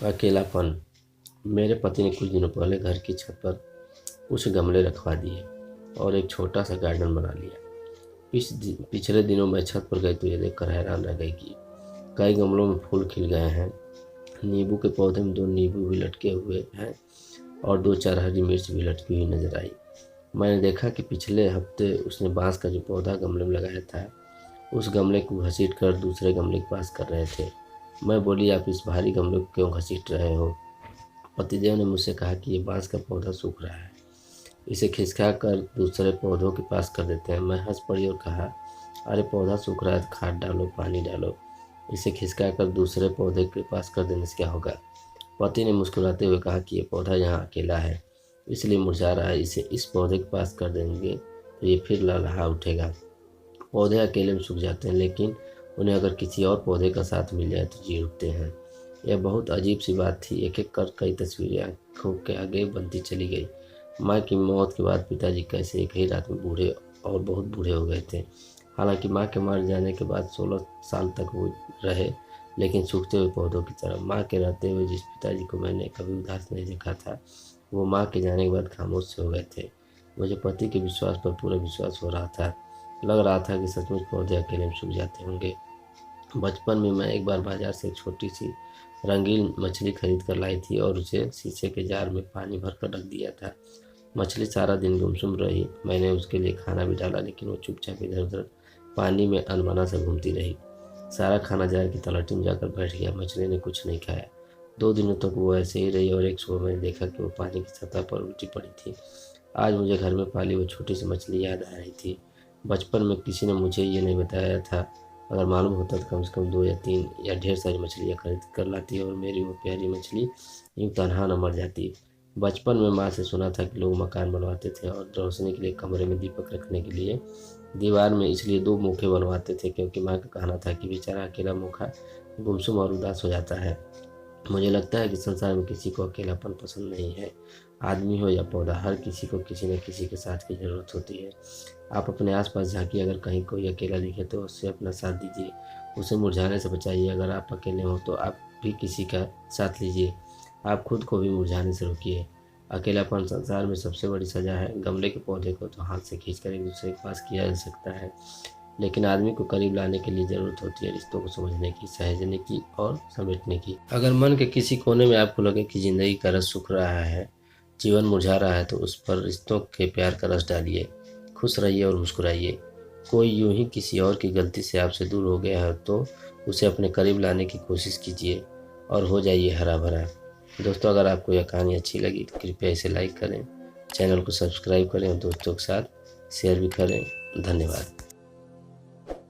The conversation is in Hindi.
अकेलापन। मेरे पति ने कुछ दिनों पहले घर की छत पर कुछ गमले रखवा दिए और एक छोटा सा गार्डन बना लिया। पिछले दिनों मैं छत पर गई तो ये देखकर हैरान रह गई कि कई गमलों में फूल खिल गए हैं। नींबू के पौधे में 2 नींबू भी लटके हुए हैं और 2-4 हरी मिर्च भी लटकी हुई नजर आई। मैंने देखा कि पिछले हफ्ते उसने बांस का जो पौधा गमले में लगाया था, उस गमले को घसीट कर दूसरे गमले के पास कर रहे थे। मैं बोली, आप इस भारी गमले को क्यों घसीट रहे हो? पतिदेव ने मुझसे कहा कि ये बांस का पौधा सूख रहा है, इसे खिसका कर दूसरे पौधों के पास कर देते हैं। मैं हंस पड़ी और कहा, अरे पौधा सूख रहा है तो खाद डालो, पानी डालो, इसे खिसका कर दूसरे पौधे के पास कर देने से क्या होगा? पति ने मुस्कुराते हुए कहा कि ये पौधा यहाँ अकेला है, इसलिए मुरझा रहा है, इसे इस पौधे के पास कर देंगे तो ये फिर लहलहा उठेगा। पौधे अकेले में सूख जाते हैं, लेकिन उन्हें अगर किसी और पौधे का साथ मिल जाए तो जी उठते हैं। यह बहुत अजीब सी बात थी। एक एक कर कई तस्वीरें आंखों के आगे बनती चली गई। माँ की मौत के बाद पिताजी कैसे एक ही रात में बूढ़े और बहुत बूढ़े हो गए थे। हालांकि माँ के मर जाने के बाद 16 साल तक वो रहे, लेकिन सूखते हुए पौधों की तरह। माँ के रहते हुए जिस पिताजी को मैंने कभी उदास नहीं देखा था, वो माँ के जाने के बाद खामोश से हो गए थे। मुझे पति के विश्वास पर पूरा विश्वास हो रहा था। लग रहा था कि सचमुच पौधे अकेले में सूख जाते होंगे। बचपन में मैं एक बार बाजार से एक छोटी सी रंगीन मछली खरीद कर लाई थी और उसे शीशे के जार में पानी भरकर रख दिया था। मछली सारा दिन गुमसुम रही। मैंने उसके लिए खाना भी डाला, लेकिन वो चुपचाप इधर उधर पानी में अनमना से घूमती रही। सारा खाना जार की तलहटी में जाकर बैठ गया। मछली ने कुछ नहीं खाया। 2 दिनों तक वो ऐसे ही रही और एक सुबह मैंने देखा कि वो पानी की सतह पर उल्टी पड़ी थी। आज मुझे घर में पाली वो छोटी सी मछली याद आ रही थी। बचपन में किसी ने मुझे ये नहीं बताया था। अगर मालूम होता तो कम से कम 2 या 3 या ढेर सारी मछलियाँ खरीद कर लाती और मेरी वो प्यारी मछली यूँ तनहा न मर जाती। बचपन में माँ से सुना था कि लोग मकान बनवाते थे और रोशनी के लिए कमरे में दीपक रखने के लिए दीवार में इसलिए 2 मुखे बनवाते थे, क्योंकि माँ का कहना था कि बेचारा अकेला मुखा गुमसुम और उदास हो जाता है। मुझे लगता है कि संसार में किसी को अकेलापन पसंद नहीं है। आदमी हो या पौधा, हर किसी को किसी न किसी के साथ की ज़रूरत होती है। आप अपने आसपास झांकिए, अगर कहीं कोई अकेला दिखे तो उससे अपना साथ दीजिए, उसे मुरझाने से बचाइए। अगर आप अकेले हो तो आप भी किसी का साथ लीजिए। आप खुद को भी मुरझाने से रोकिए। अकेलापन संसार में सबसे बड़ी सज़ा है। गमले के पौधे को तो हाथ से खींचकर एक दूसरे के पास किया जा सकता है, लेकिन आदमी को करीब लाने के लिए ज़रूरत होती है रिश्तों को समझने की, सहेजने की और समेटने की। अगर मन के किसी कोने में आपको लगे कि ज़िंदगी का रस सूख रहा है, जीवन मुरझा रहा है, तो उस पर रिश्तों के प्यार का रस डालिए। खुश रहिए और मुस्कुराइए। कोई यूं ही किसी और की गलती से आपसे दूर हो गया है तो उसे अपने करीब लाने की कोशिश कीजिए और हो जाइए हरा भरा। दोस्तों, अगर आपको यह कहानी अच्छी लगी तो कृपया इसे लाइक करें, चैनल को सब्सक्राइब करें और दोस्तों के साथ शेयर भी करें। धन्यवाद।